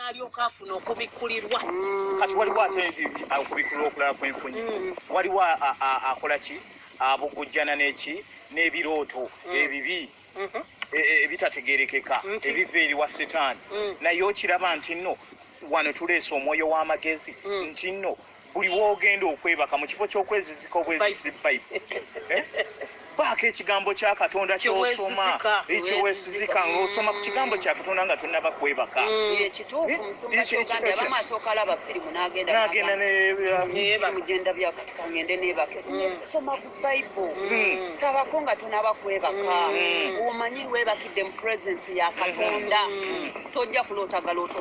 n'alyoka afuna okubikulirwa. Kati waliwo ate okubikulirwa okulala kwenfunye. Waliwo akola ki abugujjana n'ebirooto ebibi ebitategeerekeka ebiva eri wa Setaani. Naye okiraba nti nno wano tuleese omwoyo w'amagezi nti nno buli woogenda okwebaka mu kifo ky'okwezizika obwezizzi Bayibuli. Baako ekigambo kya Katonda ky'osoma ekyeweesizika ng'osoma ku kigambo kya Katonda nga tonnaba kwebaka. Ekituufu Musumba kyogambye abamu asooka alaba firimu n'agenda mugenda byakati kangende neebake. Soma ku Bayibuli. Sabako nga tonaba kwebaka. Omanyi weebakidde mu presence ya Katonda. Tojja kuloota galooto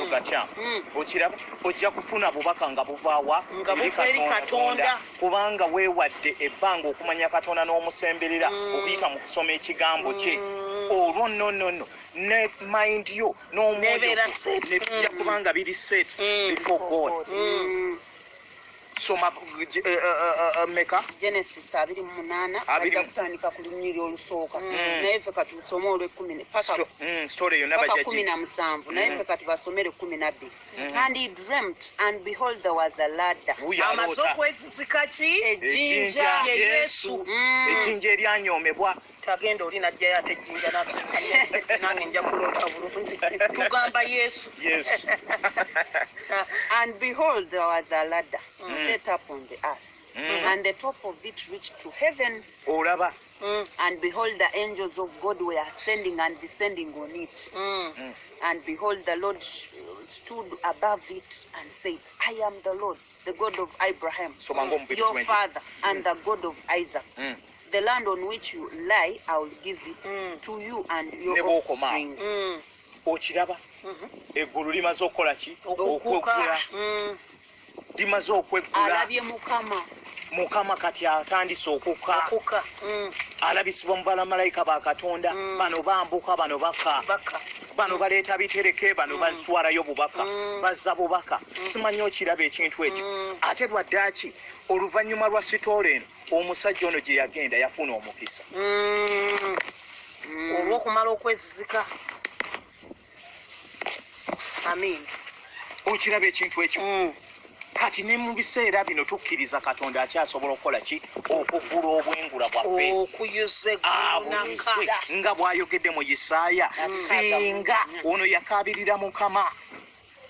gatya. Okiraba ojja kufuna bubaka nga buvaawa nga buva eri Katonda. Kubanga weewadde ebbanga okumanya Katonda n'omusemberera okuyita mu kusoma ekigambo kye. Olwo nno ne mind yo n'omwoyo ne bijja kubanga biri set before God. Soma meka Genesis 28 ajja kutandika ku lunyiri olusooka naye ffe kati tusome olw'ekkumi paka story yonna bajja 17 naye ffe kati basomere 12. And he dreamt, and behold there was a ladder. Amaze okwezizika ki? Ejjinja ye Yesu. Ejjinja eryanyoomebwa. Tagenda oli najjayo ate ejjinja nange nja kuloota bulungi. Tugamba Yesu. And behold there was a ladder set up on the earth, and the top of it reached to heaven. Olaba. And behold the angels of God were ascending and descending on it. And behold the Lord stood above it and said, I am the Lord, the God of Abraham, your father, and the God of Isaac. The land on which you lie, I will give it to you and your offspring. Okiraba eggulu limaze okukola ki? Okweggula. Limaze okweggula. Alabye Mukama kati atandise okukka. Alabisibwa mu bamalayika ba Katonda. Bano bambuka, bano baka. Bano baleeta bitereke, bano batwalayo bubaka. Bazza bubaka. Simanyi okiraba ekintu ekyo. Ate lwaddaki oluvannyuma lwa sitoole eno omusajja ono gye yagenda yafuna omukisa. Olw'okumala okwezizika. Amin. Okiraba ekintu ekyo. Kati ne mu biseera bino tukkiriza Katonda akyasobola okukola ki? Okuggula obwengula bwaffe. Okuyuza nga bw'ayogedde mu Isaaya. Singa ono yakaabirira Mukama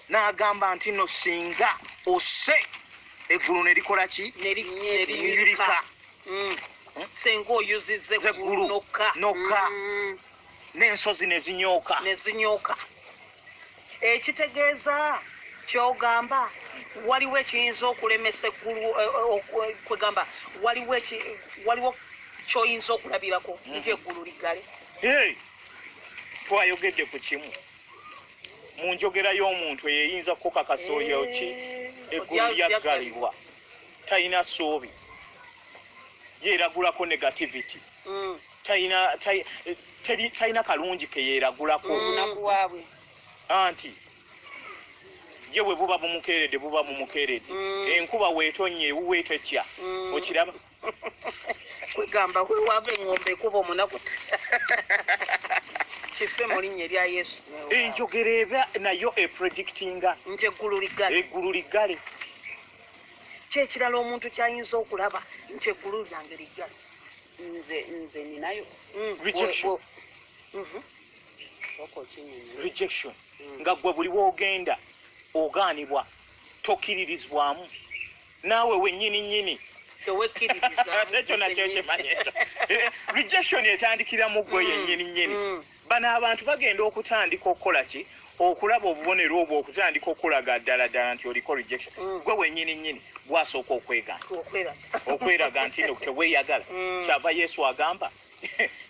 n'agamba nti nno singa osse eggulu ne likola ki? Ne lirika. Singa oyuzizza eggulu nokka. N'ensozi ne zinyooka. Ekitegeeza ky'ogamba waliwo ekiyinza okulemesa eggulu kwegamba waliwo ky'oyinza okulabirako nti eggulu liggale. Twayogedde ku kimu mu njogera y'omuntu eyinza kukakasa oyo ki eggulu lyaggalibwa talina ssuubi yeeragulako negativity talina kalungi ke yeeragulako anti ye bwe buba bumukeeredde enkuba weetonye ewuweeto etya okiraba kwegamba wewava eŋŋombe ekuba omunaku kife mu linnya erya Yesu. Enjogera eba nayo epredictinga nti eggulu liggale. Kyekirala omuntu kyayinza okulaba nti eggulu lyange liggale. Nze ninayo rejection nga gwe buli woogenda ogaanibwa tokkiririzibwamu naawe wennyini ekyo nakyo kimanyi ekyo. Rejection etandikira mu gwe yennyini. Bano abantu bagenda okutandika okukola ki? Okulaba obubonero obwo okutandika okulaga ddala nti oliko rejection. Gwe wennyini gwasooka okweraga nti no teweeyagala. Kyava Yesu agamba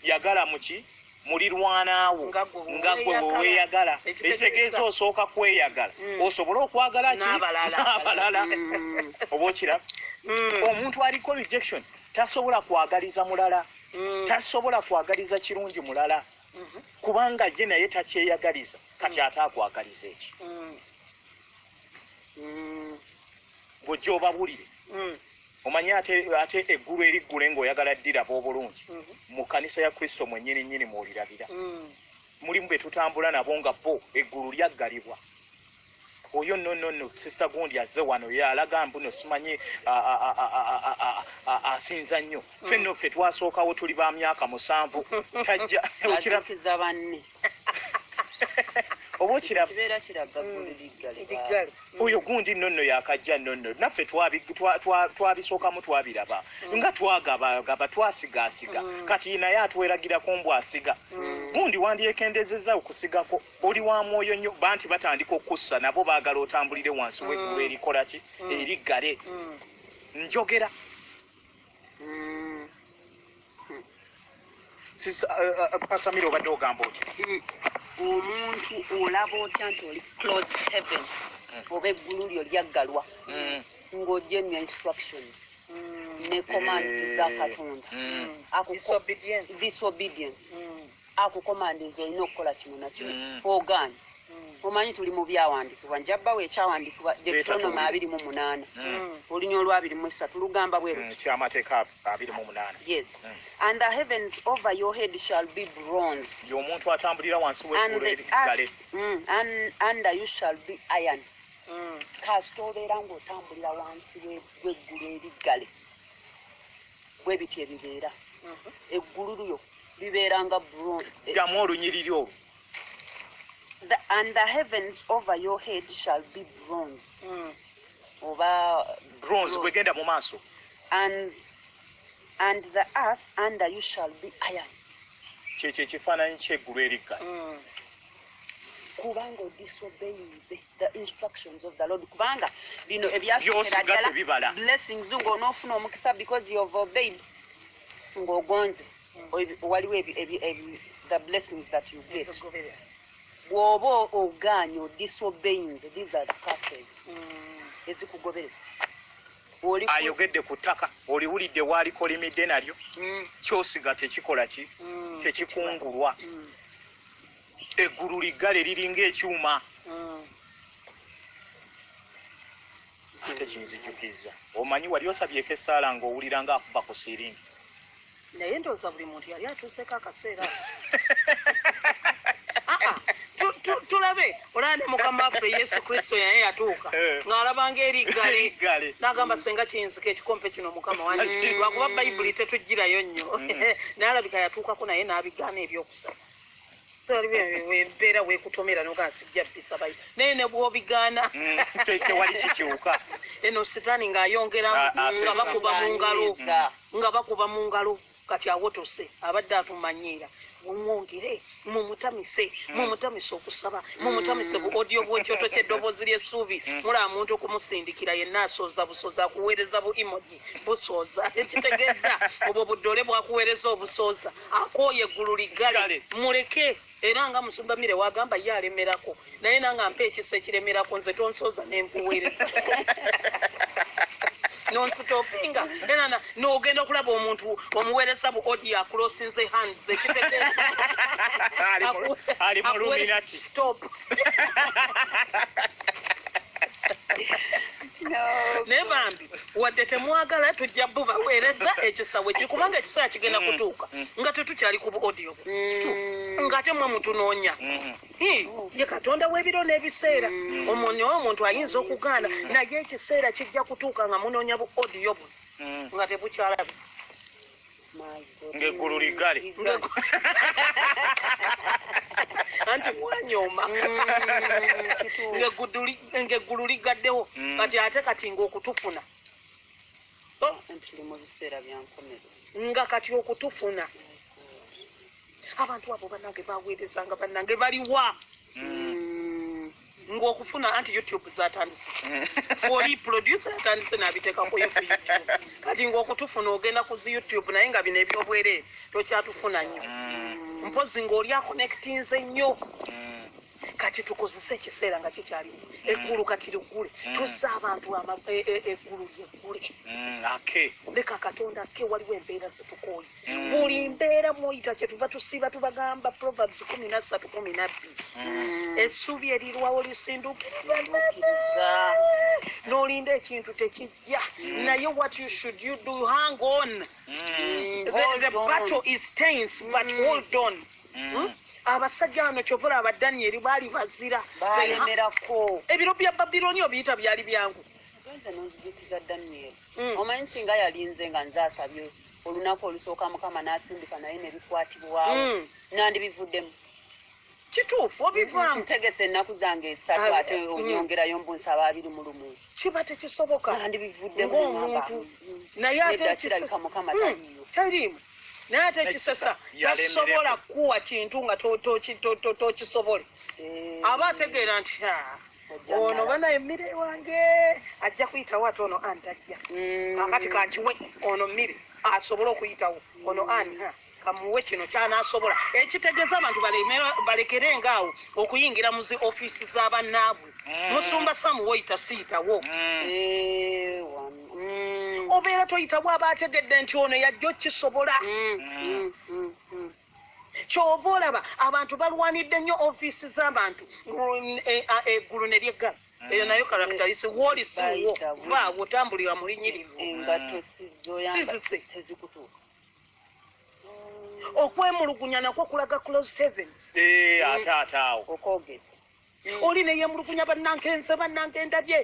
yagala muki? Mulirwanaawo nga gwe weeyagala. Ekitegeeza osooka kweyagala osobole okwagala ki? N'abalala. Oba okiraba omuntu aliko rejection tasobola kwagaliza mulala, tasobola kwagaliza kirungi mulala kubanga ye naye takyeyagaliza kati ate akwagaliza eki. Bw'ojja obabulire omanyi ate eggulu eriggule ng'oyagala ddiraba obulungi mu kkanisa ya Kristo mwennyini mwolirabira mulimu be tutambula nabo nga bo eggulu lyaggalibwa oyo no sister gundi azze wano ye alaga mbuno simanyi asinza nnyo ffenno ffe twasookawo tuli ba myaka 7 tajja okirakiza banne oba okiraba kibeera kiraga guliggale oyo gundi nonno yakajja nonno naffe twabisookamu twabiraba nga twagaba twasigaasiga kati naye atweragirako mbw asiga gundi wandyekendezezza okusigako oli wa mwoyo nnyo banti batandika okussa nabo baagala otambulire wansi w'eggulu erikola ki eriggale njogera Pasamiro obadde ogamba oti omuntu olaba otya nti oli closed heaven oba eggulu lyo lyaggalwa ng'ogyemya instructions ne commands za Katonda disobedience akukomandiza olina okukola kino nakino ogaanye omanyi tuli mu byawandiikibwa njabbawo ekyawandiikibwa Deuteronomy 28 olunya olwa 23 lugamba bweru kyamateeka 28 yes and the heavens over your head shall be bronze y'omuntu atambulira wansi w'eggulu eriggale under you shall be iron kasita obeera ng'otambulira wansi w'eggulu eriggale bwe bityo ebibeera eggulu lyo bibeeranga bronze ddamu olunyiriri olwo and the heavens over your head shall be bronze oba bronze bwegenda mu maaso and the earth under you shall be iron kyekyo ekifaananyi ky'eggulu eriggale kubanga odisobeyinze the instructions of the Lord kubanga bino byosiga tebibala blessings ng'onoofuna omukisa because you have obeyed ng'ogonze waliwo the blessings that you get bw'oba ogaanye odisobeyinze these are the curses ezikugoberera ayogedde ku ttaka oliwulidde waalikolimidde nalyo kyosiga tekikola ki tekikungulwa eggulu liggale liringa ekyuma ate kinzijjukiza omanyi wali osabyeko essaala ng'owulira ng'akuba ku siringi naye ndowooza buli muntu yali atuuseeko akaseera tulabe olaba ne mukama waffe yesu kristo yaye yatuuka ng'alabanga eriggale n'agamba senga kiyinzika ekikompe kino mukama wange lwakuba bayibuli tetugirayo nnyo naye alabika yatuukako naye n'abigaana ebyokusaba wembeera weekutomera nogasijja bisabayo naye ne bw'obigaana tewali kikyuka eno sitaani ng'ayongeramu nga bakuba mu ngalo kati awotose abadde atumanyiira mumwongere mumutamise okusaba mumutamise bu audio bw'ekyoto ky'eddoboozi ly'essuubi mulaba muntu okumusindikira yenna asooza busooza akuweereza bu emoji busooza ekitegeeza obwo buddole bwakuweereza obusooza akooye eggulu liggale muleke era nga musumbamire wagamba ye alemerako naye nanga mpa ekisa ekiremerako nze tonsooza nempuweereza nonsitopinga era n'ogenda okulaba omuntu omuweereza bu audio acrossinze hands ekitegeeza ali mu luminati stop naye bambi wadde temwagala tujja bubaweereza ekisawe kiri kubanga ekiseera kigenda kutuuka nga tetukyali ku bu audio ng'ate mwe mutunoonya ye katonda w'ebiro n'ebiseera omuntu ayinza okugaana naye ekiseera kijja kutuuka nga munoonya bu audio bwe nga tebukyalabe ng'eggulu liggale anti mwanyooma ng'eggulu liggaddewo kati ng'okutufuna nga kati okutufuna abantu abo bannange baweerezanga bannange baliwa ng'okufuna anti youtube zatandise oli producer yatandise n'abiteekakoyo ku youtube kati ng'okutufuna ogenda ku zi youtube naye nga bino ebyobwereere tokyatufuna nnyo mpozi ng'oli akonectinze nnyo kati tukozese ekiseera nga kikyalimu eggulu kati liggule tuzza abantu eggulu lyeggule leka katonda ke waliwo embeera zetukooye buli mbeera mwoyita kyetuva tusiiba tubagamba proverbs 13:12 essuubi erirwawo lisindukiriza n'olinda ekintu tekijja naye what you should you do hang on the battle is tense but hold on abasajja bano kyovola aba Danieri baali bazira balemerako ebiro bya Babiloni obiyita byali byangu nze nonzijukiza Danieri omanyi singa yalinze nga nze asabye olunaku olusooka Mukama n'asindika naye ne bikwatibwawo nandibivuddemu kituufu obivaamu ntegese ennaku zange 3 ate onyongerayo mbunsaba 21 kiba tekisoboka nandibivuddemu ng'omuntu naye ate kirabika Mukama taliiyo taliimu naye ate ekisesa tasobola kuwa kintu nga tokisobole aba ategeera nti ono bana emmere wange ajja kuyitawo ate ono antajja kakati kankiwe ono mmere asobole okuyitawo ono ani kamuwe kino kyanasobola ekitegeeza abantu balekerengaawo okuyingira mu zi ofiisi z'abannaabwe musumba samuwoyita siyitawo obeera toyitawo aba ategedde nti ono yajja okisobola kyova olaba abantu balwanidde nnyo ofiisi z'abantu eggulu ne lyeggala eyo nayo karakiterisi woolisiwo vaawo otambulira mu linyirivu sizise okwemulugunya nakwo kulaga close heavens ate awo okwogera oli neyemulugunya bannanke ndabye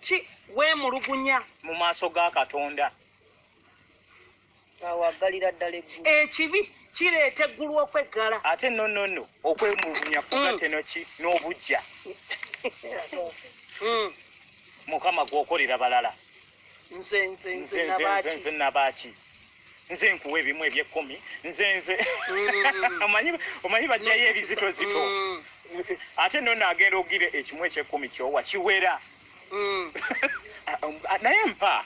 ki weemulugunya mu maaso ga Katonda awaggalira ddala eggulu ekibi kireeta eggulu okweggala ate nonono okwemulugunya kugatenoki n'obujja Mukama gwokolera balala nze nabaaki nze nkuwa ebimu eby'ekkumi nze omanyi bajjayo ebizitozito ate nono agenda ogira ekimu eky'ekkumi kyowa kiwera naye mpa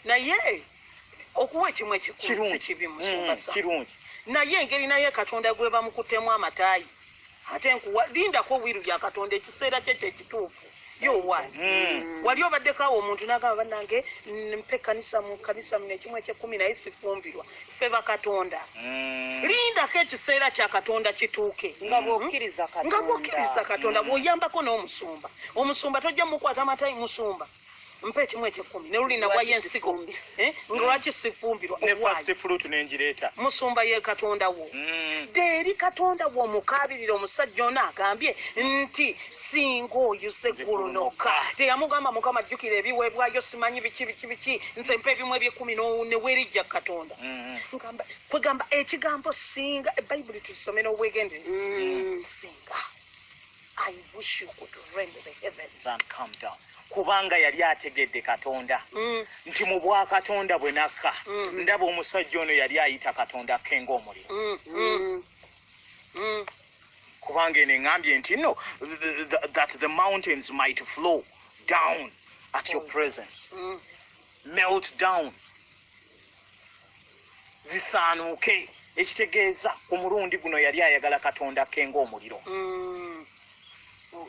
naye okuwa ekimu ekikulu si kibi musumba kirungi naye engeri naye Katonda gwe bamukuttemu amataayi ate nkuwa lindako obwiru bya Katonda ekiseera kye kyekituufu yowaani wali obaddekaawo omuntu n'agamba bannange mpe mu kanisa muno ekimu eky'ekkumi naye sifumbirwa ffe bakatonda lindako ekiseera kya Katonda kituuke nga bw'okkiriza Katonda bw'oyambako n'omusumba omusumba tojja mukwata matayi musumba mpe ekimu eky'ekkumi ne luli nawayo ensigo nga lwaki sifumbirwa ne first fruit n'engireeta musumba ye Katonda wo eri Katonda wo omukaabirira omusajja ono agambye nti singa oyuza eggulu nokka teyamugamba Mukama ajjukira ebiweebwayo simanyi biki nze mpa ebimu eby'ekkumi ne weerijja Katonda kwegamba ekigambo singa ebayibuli tulisome n'obwegendereza singa I wish you could rend the heavens and come down kubanga yali ategedde Katonda nti mu bwa Katonda bwe nakka ndaba omusajja ono yali ayita Katonda kenga omuliro kubanga eno eŋŋambye nti no that the mountains might flow down at your presence melt down zisaanuuke ekitegeeza ku mulundi guno yali ayagala Katonda kenga omuliro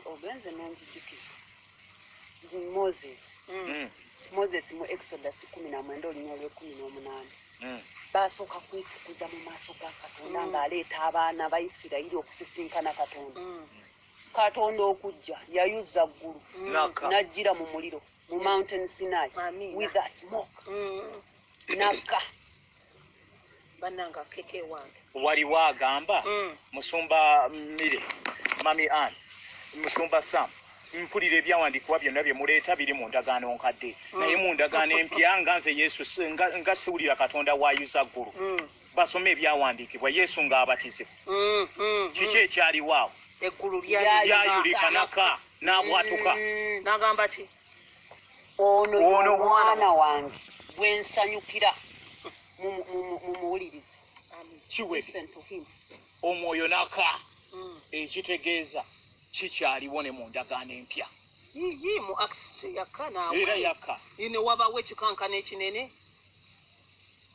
ogenze n'onzijukiza Moses mu Exodus 19 olunya olw'18 basooka kwetukuza mu maaso ga Katonda ng'aleeta abaana ba Isirayiri okusisinkana Katonda Katonda okujja yayuza ggulu n'ajjira mu muliro mu Mountain Sinai with a smoke nakka bannanga keke wange waliwo agamba musumba Mire Mami Ann musumba Sam mpulira ebyawandiikibwa byonna bye muleeta biri mu ndagaano nkadde naye mu ndagaano empya nga nze Yesu nga siwulira Katonda wayuza ggulu basome ebyawandiikibwa Yesu ng'abatize kiki ekyaliwo awo eggulu lyayulika naka n'abwatuka n'agamba ki ono mwana wange bwe nsanyukira mumuwulirize kiwede omwoyo naka ekitegeeza kikyaliwo ne mu ndagaano empya yiyi mu accident yakka naawe era yakka ne wabawo ekikankana ekinene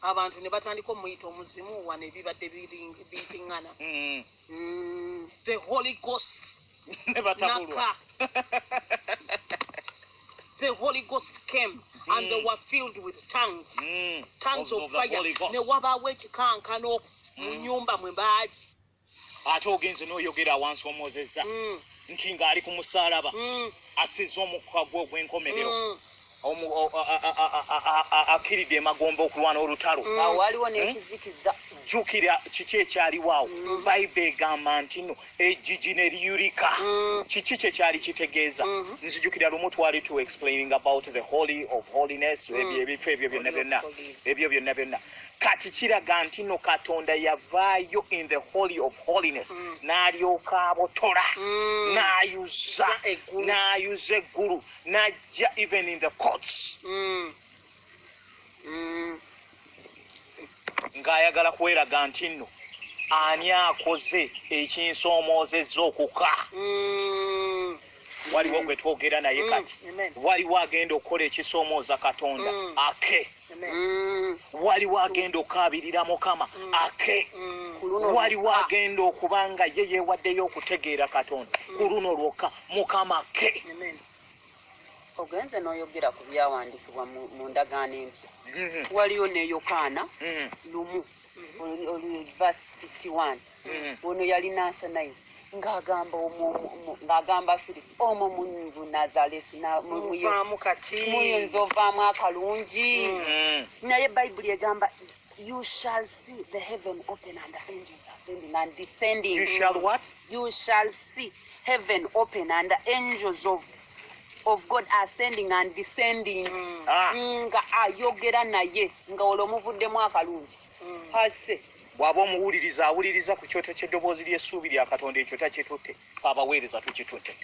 abantu ne batandika omuyita omuzimu wano ebibadde biyitiŋŋana the Holy Ghost ne batabulwa the Holy Ghost came and they were filled with tongues of fire ne wabawo ekikankano mu nnyumba mwe baali ate ogenze n'oyogera wansi omwozeza nti ng'ali ku musaalaba asize omukka gwe ogw'enkomerero akiridde emagombe okulwana olutalo awo waliwo n'ekizikiza jukira kiki ekyaliwaawo bayibuli egamba nti no ejjigi ne liyulika kiki kye kyali kitegeeza nzijukira lumu twali to explaining about the holy of holiness ebifo ebyo byonna byonna kati kiraga nti no Katonda yavaayo in the holy of holiness n'alyoka abotola n'ayuza eggulu n'ajja even in the courts ng'ayagala kweraga nti nno ani akoze ekinsomoozezza okuka waliwo gwe twogera naye kati waliwo agenda okukola ekisoomooza Katonda ake waliwo agenda okaabirira Mukama ake waliwo agenda okubanga ye yeewaddeyo okutegeera Katonda ku luno lwokka Mukama ake ogenze n'oyogera ku byawandiikibwa mu ndagaano empya waliyo ne Yokaana lumu verse 51 ono yali Nasanayi ng'agamba Filipo omwo mu Nazareti muyinza ovaamu akalungi naye Bayibuli egamba you shall see the heaven open and the angels ascending and descending. You shall what? You shall see heaven open and the angels of God ascending and descending. Nga ayogera naye nga olwo muvuddemu akalungi hase bw'aba omuwuliriza awuliriza ku kyoto ky'eddoboozi ly'essuubi lya Katonda ekyo takitutte abaweereza tukitutte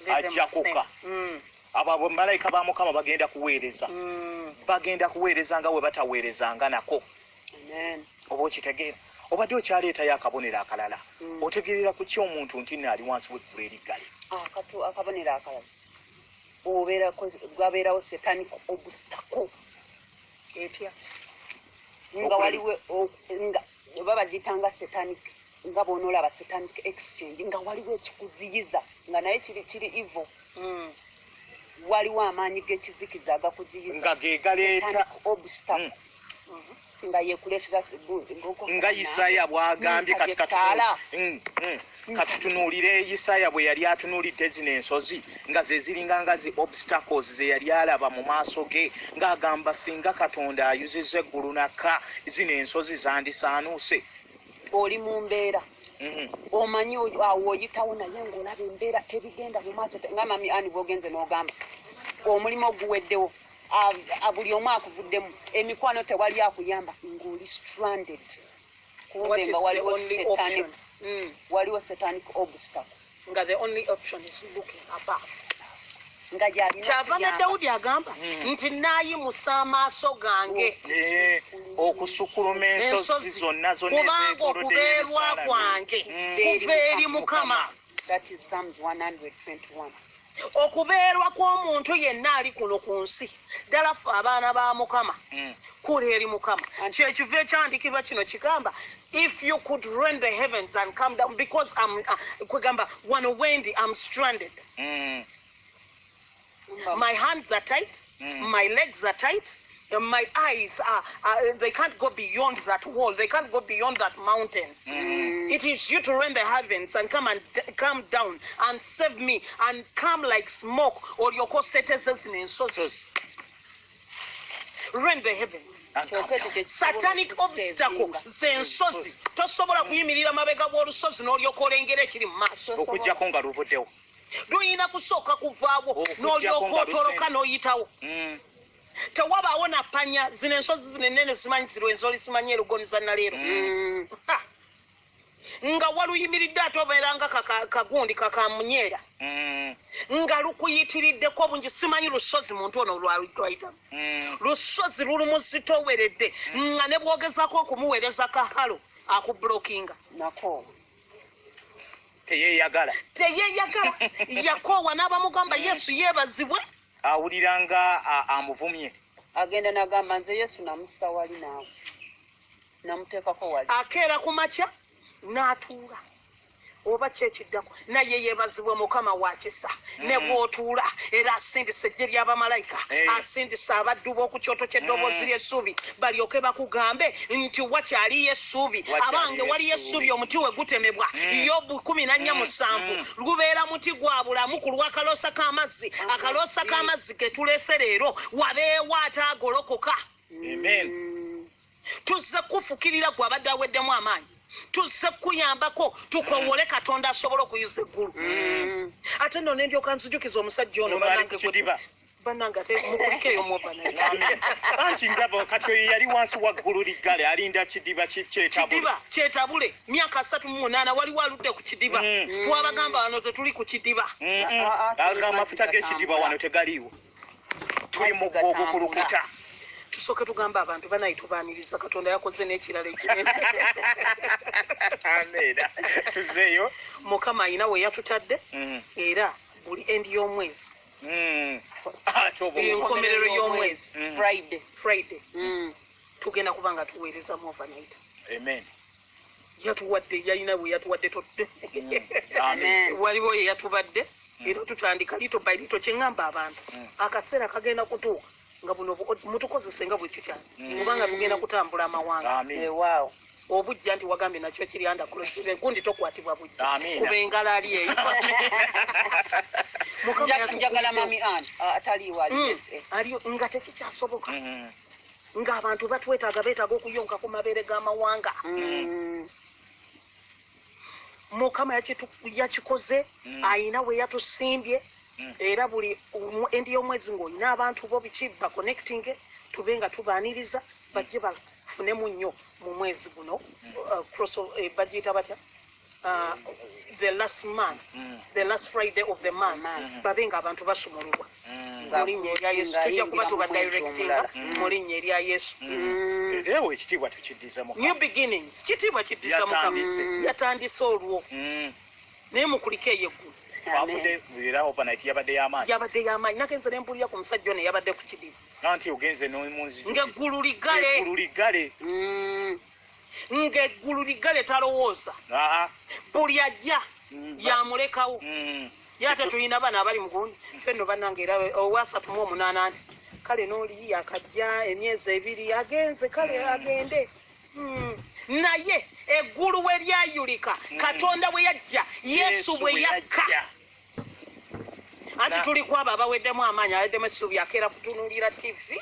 ajja kuka abo malayika ba Mukama bagenda kuweereza nga we bataweerezanga nako oba okitegeera obadde okyaleetayo akabonero akalala otegeerera ku ki omuntu nti naali wansi w'eggulu eriggale akabonero akalala gwabeerawo satanic obstacle etya nga waliwo nga babagitanga satanic nga bonoolaba satanic exchange nga waliwo ekikuziyiza nga naye kiri evil waliwo amaanyi g'ekizikiza agakuziyiza nga gegaleeta obstacle nga yekuleetera nga Isaaya bw'agambye kati tunuulire Isaaya bwe yali atunuulidde zino ensozi nga ze ziringa nga zi obstacles ze yali alaba mu maaso ge ng'agamba singa Katonda ayuzizza eggulu nakka zino ensozi zandisaanuuse oli mu mbeera omanyi awo oyitawo naye ng'olaba embeera tebigenda mu maaso nga mami ani bw'ogenze n'ogamba omulimu oguweddewo buli omu akuvuddemu emikwano tewali akuyamba ng'oli stranded kumbe nga waliwo satanic obstacle nga the only option is looking above nga kyava ne Dawudi agamba nti naayimusa amaaso gange okusukuluma ensozi zonna kubanga okubeerwa kwange kuva eri Mukama. That is Psalms 121. Okubeerwa kw'omuntu yenna ali kuno ku nsi ddala ffe abaana ba Mukama kuli eri Mukama kyekiva ekyandikibwa kino kigamba if you could rend the heavens and come down because kwegamba wano wendi I'm stranded. My hands are tight, my legs are tight, my eyes they can't go beyond that wall, they can't go beyond that mountain. It is you to rend the heavens and come down and save me and come like smoke or your cosetes in sources. Rend the heavens. Satanic obstacle zensozi tosobola kuyimirira mabega w'olusozi n'olyoka olengera ekiri mu maaso okujjako nga luvuddewo luyina kusooka kuvaawo n'olyoka otoloka n'oyitawo tewabaawo na panya zino ensozi zino ennene simanyi zirwenzoli simanyi erugoniza naleero nga waluyimiridde ate obeeranga kagundi kakamunyeera nga lukuyitiriddeko bungi simanyi lusozi muntu ono lwayitamu lusozi luli muzito oweredde nga ne bwogezako okumuweereza kahalo akublokinga nako teyeeyagala yakoowa n'abamugamba Yesu yeebazibwe awulira nga amuvumye agenda n'agamba nze Yesu namussa wali naawe namuteekako wali akeera ku makya n'atuula oba kyekiddako naye yeebazibwe Mukama wa kisa ne bw'otuula era asindisa eggye ly'abamalayika asindisa abaddu b'oku kyoto ky'eddoboozi ly'essuubi balyoke bakugambe nti wakyaliyo essuubi abange waliyo essuubi omuti we gutemebwa Yobu 14:7 lubeera muti gwa bulamu ku lw'akaloosa k'amazzi akaloosa k'amazzi ke tuleese leero wabeewo ate agolokoka. Amen. tuzze kufukirira gwe abadde aweddemu amaanyi tuzze kuyambako tukowole katonda asobola okuyuza eggulu ate nno nendyoka nzijukiza omusajja ono bannange ate mukulikeeyo anti ngabo kati oyo yali wansi wa ggulu liggale alinda kidiba kyetabule myaka 38 waliwo aludde ku kidiba twabagamba wano tetuli ku kidiba amafuta g'ekidiba wano tegaliiwo tuli mu ogukulukuta tusooke tugamba abantu banayi tubaaniriza katonda yakoze n'ekirala ekinene tuzeeyo mukama ayina we yatutadde era buli endi y'omwezi enkomerero y'omwezi friday tugenda kuba nga tuweereza mu overnight yatuwadde yalina we yatuwadde waliwo ye yatubadde era tutandika lito by lito kyeŋŋamba abantu akaseera kagenda kutuuka nga buno mutukozese nga bwe tukyali kubanga tugenda kutambula amawanga obujja nti wagambye nakyo kiri andakulusibe enkundi tokwatibwa bujja kuba engalo ali eyo njagala mami ani ataliiwo aliyo nga tekikyasoboka ng'abantu batwetaaga beetaaga okuyonka ku mabeere g'amawanga mukama yakikoze ayina we yatusimbye era buli endi y'omwezi ng'olina abantu bo biki baconnecting tube nga tubaaniriza bajje bafunemu nnyo mu mwezi guno bagiyita batya the last month the last Friday of the month babe nga abantu basumulubwa mu linnya erya Yesu tujja kuba tubadirectinga mu linnya erya Yesu erewo ekitiibwa tukiddiza mukama new beginnings kitiibwa kiddiza mukama yatandise olwo naye mukulike eyeggulu yabadde y'amaanyi nagenze ne mpulira ku musajja ono yabadde ku kidiba anti ogenze n'omunzi ng'eggulu ligale ng'eggulu ligale talowooza buli ajja yamulekawo ye ate tulina bana abali mu gundi ffe nno bannange era owa 38 nti kale n'oli akajja emyezi 2 agenze kale agende naye eggulu we lyayulika katonda bwe yajja yesu bwe yakka anti tuli kwabo abaweddemu amaanyi aweddemu essuubi akeera kutunuulira tv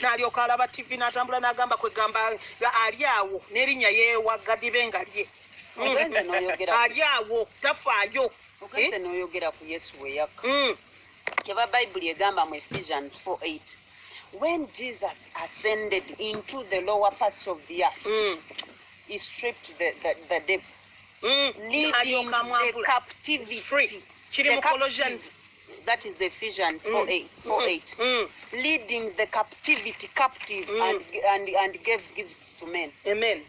n'alyoka alaba tv n'atambula n'agamba kwegamba ali awo n'erinnya yeewagadibe nga lye ali awo tafaayo ogenze n'oyogera ku yesu bwe yakka kyeba bayibuli egamba mu Ephesians 4:8 when Jesus ascended into the lower parts of the earth he stripped the devil leading the captivity that is Ephesians 4:8 leading the captivity captive and gave gifts to men. Amen.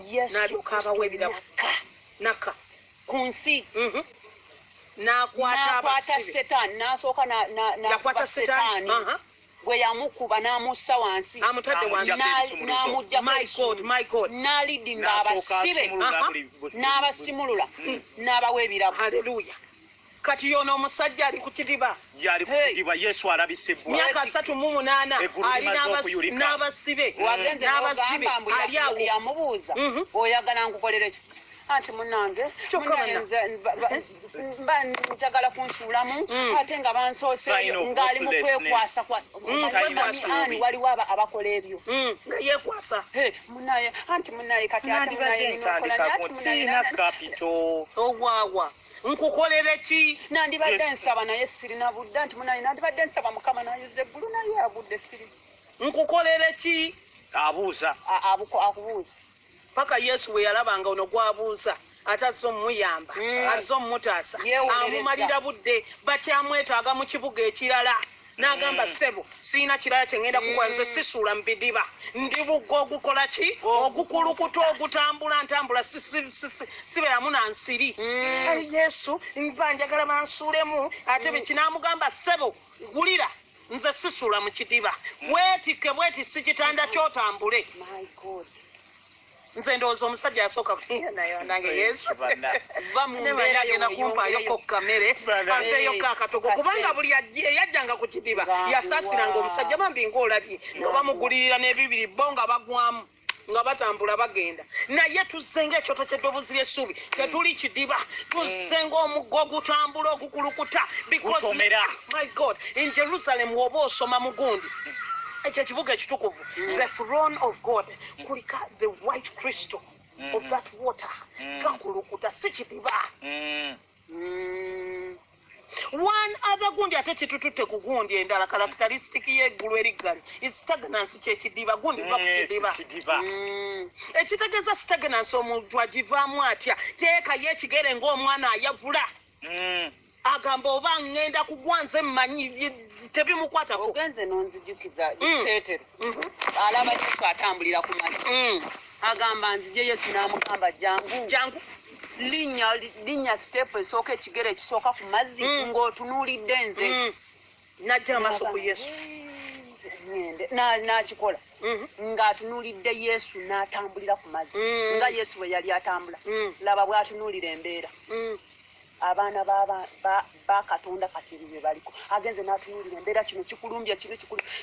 Yes, naka kunsi nakwata Satan nasooka na Satan gwe yamukuba n'amussa wansi n'amujja my God n'alidinga abasibe n'abasimulula n'abawa ebirabo. Haleluya. Kati yono omusajja ali ku kidiba Yesu alabisibwa myaka 38 ali n'abasibe ali awo yamubuuza oyagala nkukolere ki anti munange njagala kunsuulamu ate nga bansoose ngaali mu kwekwasa waliwo abakola ebyo yekwasa munaye anti munaye kati ate munaye nina kapito owaawa nkukolere ki nandibadde nsaba naye sirina budde anti munaye nandibadde nsaba mukama nayuza eggulu naye abudde siri nkukolere ki abuuza akubuuza paka Yesu we yalabanga ono gwabuuza atazze omuyamba azze omutaasa amumalira budde bakyamwetaaga mu kibuga ekirala n'agamba ssebo siina kirala kyengenda kukola nze sisuula mu bidiba ndi bugga ogukola ki ogukulukuta ogutambula ntambula siberamu nansiri Yesu mba njagala bansuulemu ate bwe kinaamugamba ssebo wulira nze sisuula mu kidiba weetikke bweti si kitanda kyotambule nze ndowooza omusajja yasooka nayo nange Yesu mbeera agenda kumpayoko kamere anteeyoko akatogo kubanga buli eyajjanga ku kidiba yasaasiranga omusajja bambi ng'olabye nga bamugulirira n'ebibiri bo nga bagwamu nga batambula bagenda naye tuzzenga ekyoto ky'eddoboozi ly'essuubi tetuli kidiba tuzzenga omuggo ogutambula ogukulukuta because my God in Jerusalem woba osoma mugundi ekyo ekibuga ekitukuvu the throne of God kulika the white crystal of that water kakulukuta si kidiba. One other gundi ate kitututte ku gundi endala characteristic y'eggulu eriggale is stagnancy kyekidiba gundi va kukidiba. Ekitegeeza stagnancy omuntu agivaamu atya teeka y'ekigere ng'omwana ayavula agamba oba ngenda kugwanze mmanyi tebimukwatako. Ogenze n'onzijukiza Peetero alaba Yesu atambulira ku mazzi agamba nzije Yesu n'amugamba jangu linnya step esooka ekigere ekisooka ku mazzi ng'otunuulidde nze najja amaaso ku Yesu n'akikola ng'atunuulidde Yesu n'atambulira ku mazzi nga Yesu bwe yali atambula laba bw'atunuulira embeera abaana ba Katonda kati bye baliko agenze n'atunuulira embeera kino kikulumbye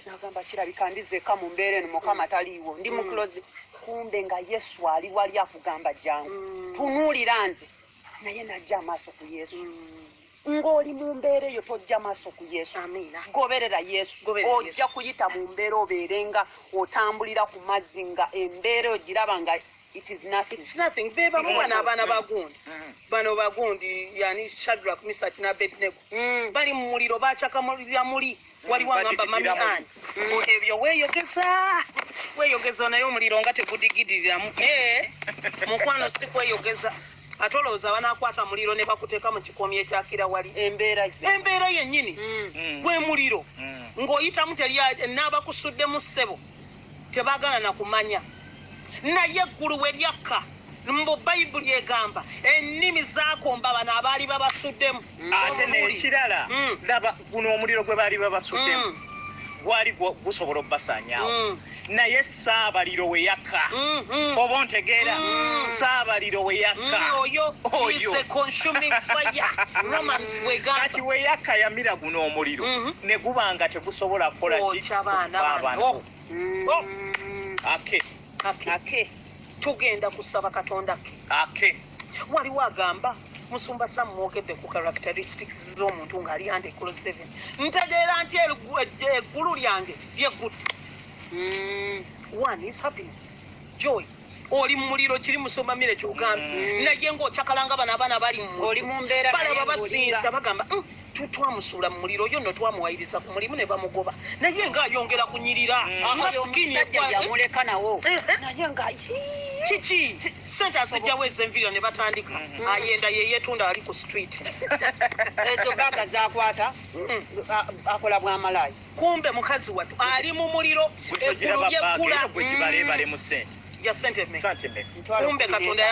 n'agamba kirabika ndizeka mu mbeera eno Mukama taliiwo ndi mu close kumbe nga Yesu ali wali akugamba jangu tunuulira nze naye najja amaaso ku Yesu ng'oli mu mbeera eyo tojja maaso ku Yesu. Amina. Goberera Yesu. Ojja kuyita mu mbeera obeerenga otambulira ku mazzi nga embeera ogiraba nga it is nothing. It's nothing. Beba mwana abaana bagundi. Bano bagundi yani Shadrach, Meshach na Abednego. Bali mu muliro bacakamulira muli wali wangamba mami ani. Ebyo weeyogeza nayo omuliro nga tegudigidiramu. Mukwano si kweyogeza. Atolooza banaakwata muliro ne bakuteeka mu kikomi ekyakira wali embeera yennyini gwe muliro ng'oyitamu teri n'abakusuddemu ssebo tebaagala na kumanya naye eggulu we lyakka mu Bayibuli egamba ennimi zaakomba bano abaali babasuddemu ate n'ekirala laba guno omuliro gwe baali babasuddemu gwali gusobola obbasaanyaawo naye saabaliro we yakka oba ontegeera saabaliro we yakka oyo is a consuming fire Romans kati we yakka yamira guno omuliro ne gubanga tegusobola kukola abaana ake tugenda kusaba Katonda ake waliwo agamba Musumba Sam mwogedde ku characteristics z'omuntu ng'ali under equal 7 ntegeera nti eggulu lyange lyeggutte. One is happiness, joy. Oli mu muliro kiri Musumba Mire kyogambye naye ng'okyakalanga bano abaana bali oli mu mbeera balaba basinza bagamba twamusuula mu muliro yo no twamuwayiriza ku mulimu ne bamugoba naye ng'ayongera kunyirira amasikini yamuleka nawo naye nga kiki sente asijjawo ez'enviro ne batandika ayenda yeyeetunda ali ku street ezo baga zakwata akola bw'amalaaya kumbe mukazi wattu ali mu muliro eggulu lyeggula bwekibalebale mu sente ya sente kumbe Katonda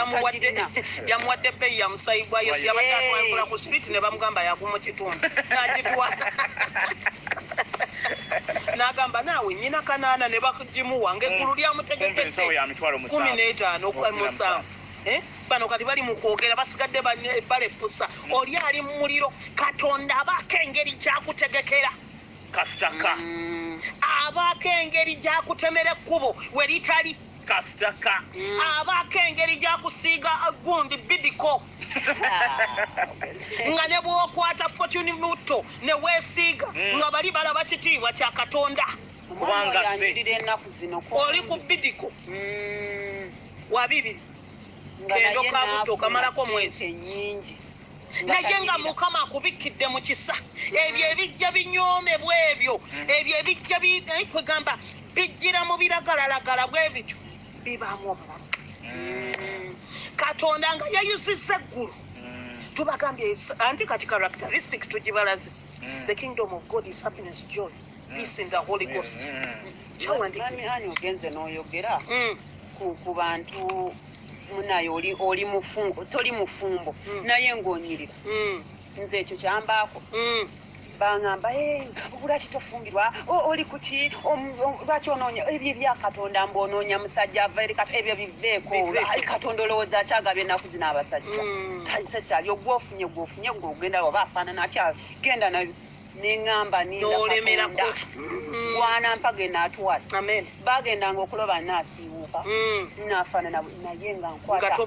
yamuwadde bbeeyi ya musayibwa Yesu yabadde atwala ku street ne bamugamba yakumu kitundu n'agitwala n'agamba naawe nnyina kanaana ne bagimuwa ng'eggulu lyamutegekedde 15 bano kati bali mu kwogera basigadde baleppusa oli ali mu muliro Katonda abaako engeri gyakutegekera kasitaka abaako engeri gyakutemera ekkubo we litali kasitaka abaako engeri gyakusiiga gundi bidiko nga ne bw'okwata fortune muto ne weesiiga nga bali balaba kitiibwa kya Katonda kubanga oli ku bidiko wa bibiri kendo kabuto kamalako mwezi naye nga Mukama akubikkidde mu kisa ebyo ebijja binyoomebwa ebyo ebyo ebijja kwegamba bijjira mu biragalalagala bwe bityo bibaamu obulamu Katonda nga yayuzizza eggulu tubagambye anti kati characteristic tugibalaze the kingdom of God is happiness, joy, peace in the Holy Ghost. Ani ogenze n'oyogera ku bantu munaye oli mufumbo toli mufumbo naye ng'onyirira nze ekyo kyambaako bangamba lwaki tofumbirwa oli kuki lwaki onoonya ebyo ebya Katonda mbonoonya musajja ava eri ebyo biveeko Katonda olowooza akyagabye ennaku zino abasajja tasekyali ogwofunye gw'ogenda oba afaanana atya genda nayo neŋŋamba ninda wanampa genda atwala bagendanga okuloba naasiiwuuka naafaanana naye nga nkwata